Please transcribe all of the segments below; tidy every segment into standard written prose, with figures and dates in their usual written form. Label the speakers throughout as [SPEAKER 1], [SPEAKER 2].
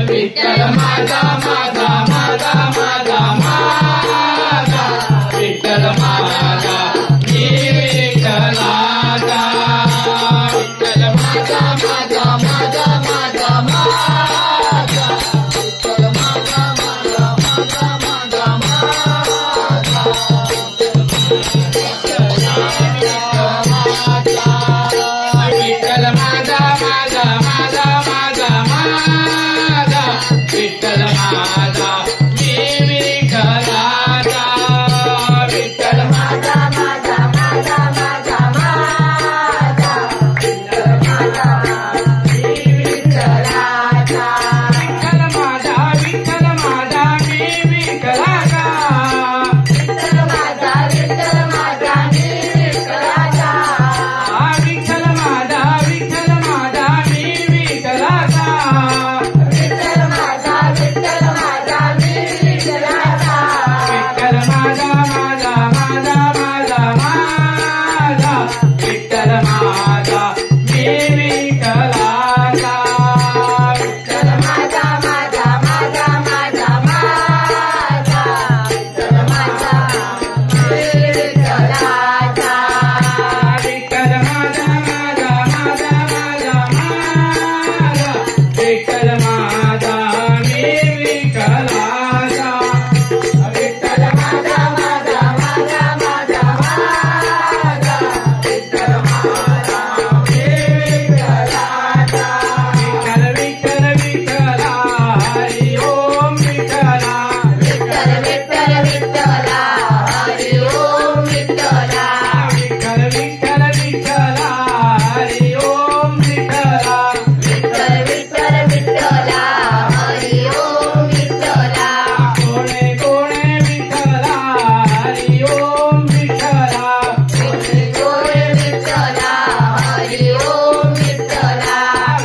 [SPEAKER 1] विठ्ठल माझा माझा माझा माझा माझा विठ्ठल माझा मी विठ्ठलाचा विठ्ठल माझा माझा माझा माझा माझा विठ्ठल माझा माझा माझा माझा माझा विठ्ठल माझा माझा माझा माझा माझा विठ्ठल माझा मी विठ्ठलाचा विठ्ठल माझा माझा माझा माझा माझा विठ्ठल माझा मी विठ्ठलाचा विठ्ठल माझा मी विठ्ठलाचा विठ्ठल माझा मी विठ्ठलाचा विठ्ठल माझा मी विठ्ठलाचा विठ्ठल माझा मी विठ्ठलाचा विठ्ठल माझा माझा माझा माझा माझा विठ्ठल माझा मी विठ्ठलाचा विठ्ठल माझा माझा माझा माझा माझा विठ्ठल माझा मी विठ्ठलाचा विठ्ठल माझा माझा माझा माझा माझा विठ्ठल माझा मी विठ्ठलाचा विठ्ठल माझा माझा माझा माझा माझा विठ्ठल माझा मी विठ्ठलाचा विठ्ठल विठ्ठल विठ्ठला हरी ओम विठ्ठला विठ्ठल विठ्ठल विठ्ठला हरी ओम विठ्ठला विठ्ठल विठ्ठल विठ्ठला हरी ओम विठ्ठला विठ्ठल विठ्ठल विठ्ठला हरी ओम विठ्ठला कोणे कोणे विठ्ठला हरी ओम विठ्ठला कोणे कोणे विठ्ठला हरी ओम विठ्ठला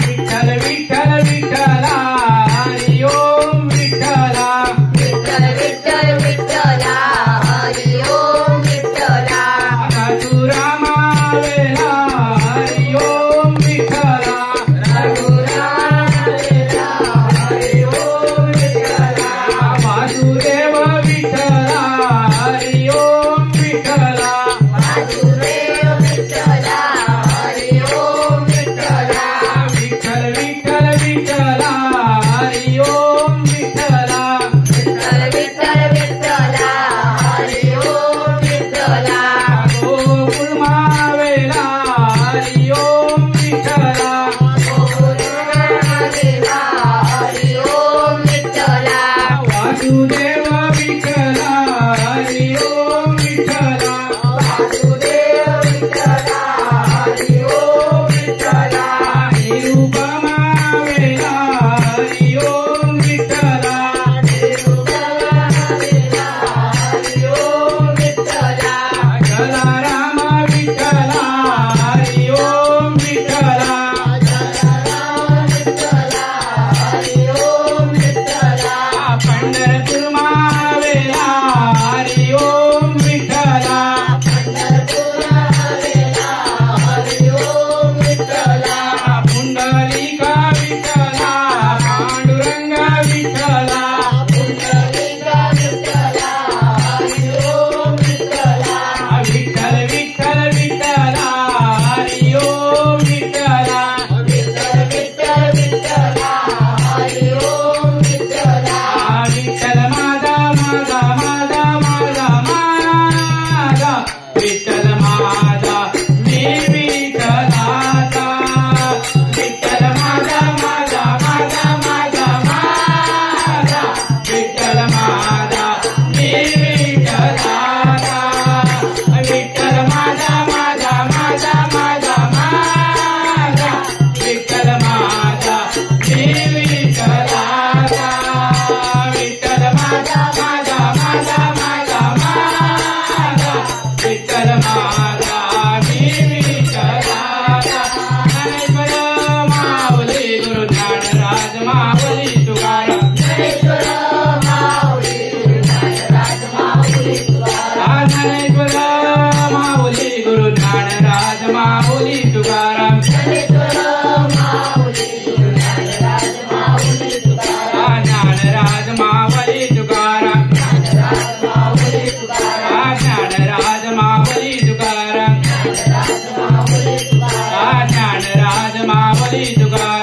[SPEAKER 1] विठ्ठल विठ्ठल विठ्ठला हरी ओम विठ्ठला विठ्ठल विठ्ठल विठ्ठला हरी ओम विठ्ठला रघुरामा वेला हरी ओम विठ्ठला रघुरामा वेला हरी ओम विठ्ठला वासुदेव विठ्ठला हरी ओम विठ्ठला वासुदेव विठ्ठला हरी ओम विठ्ठला विठ्ठल विठ्ठल विठ्ठला हरी ओम विठ्ठला विठ्ठल विठ्ठल विठ्ठला हरी ओम विठ्ठला गोकुळ मावेला हरी ओम विठ्ठला गोकुळ मावेला हरी ओम विठ्ठला वासुदेव विठ्ठला हरी ओम विठ्ठला वासुदेव विठ्ठला हरी ओम विठ्ठला निरुपमा वेला हरी ओम विठ्ठला निरुपमा वेला हरी ओम विठ्ठला जलाराम विठ्ठला हरी ओम विठ्ठला जलाराम विठ्ठला हरी ओम विठ्ठला पंढरपूर मावेला हरी ओम विठ्ठला पंढरपूर मावेला हरी ओम विठ्ठला पुंडलिका विठ्ठला पांडुरंग विठ्ठला पुंडलिका विठ्ठला हरी ओम विठ्ठला विठ्ठल विठ्ठल विठ्ठला हरी ओम विठ्ठला विठ्ठल विठ्ठल विठ्ठला हरी ओम विठ्ठला विठ्ठल माझा माझा माझा माझा माझा विठ्ठल माझा मी विठ्ठलाचा विठ्ठल माझा माझा माझा माझा माझा विठ्ठल माझा मी विठ्ठलाचा विठ्ठल माझा माझा माझा माझा माझा विठ्ठल माझा मी विठ्ठलाचा विठ्ठल माझा माझा माझा माझा माझा विठ्ठल माझा मी विठ्ठलाचा ज्ञानेश्वर माऊली गुरु ज्ञानराज माऊली तुकाराम ज्ञानेश्वर माऊली गुरु ज्ञानराज माऊली तुकाराम ज्ञानेश्वर माऊली गुरु ज्ञानराज माऊली तुकाराम ज्ञानेश्वर माऊली गुरु ज्ञानराज ज्ञानराज माऊली तुकाराम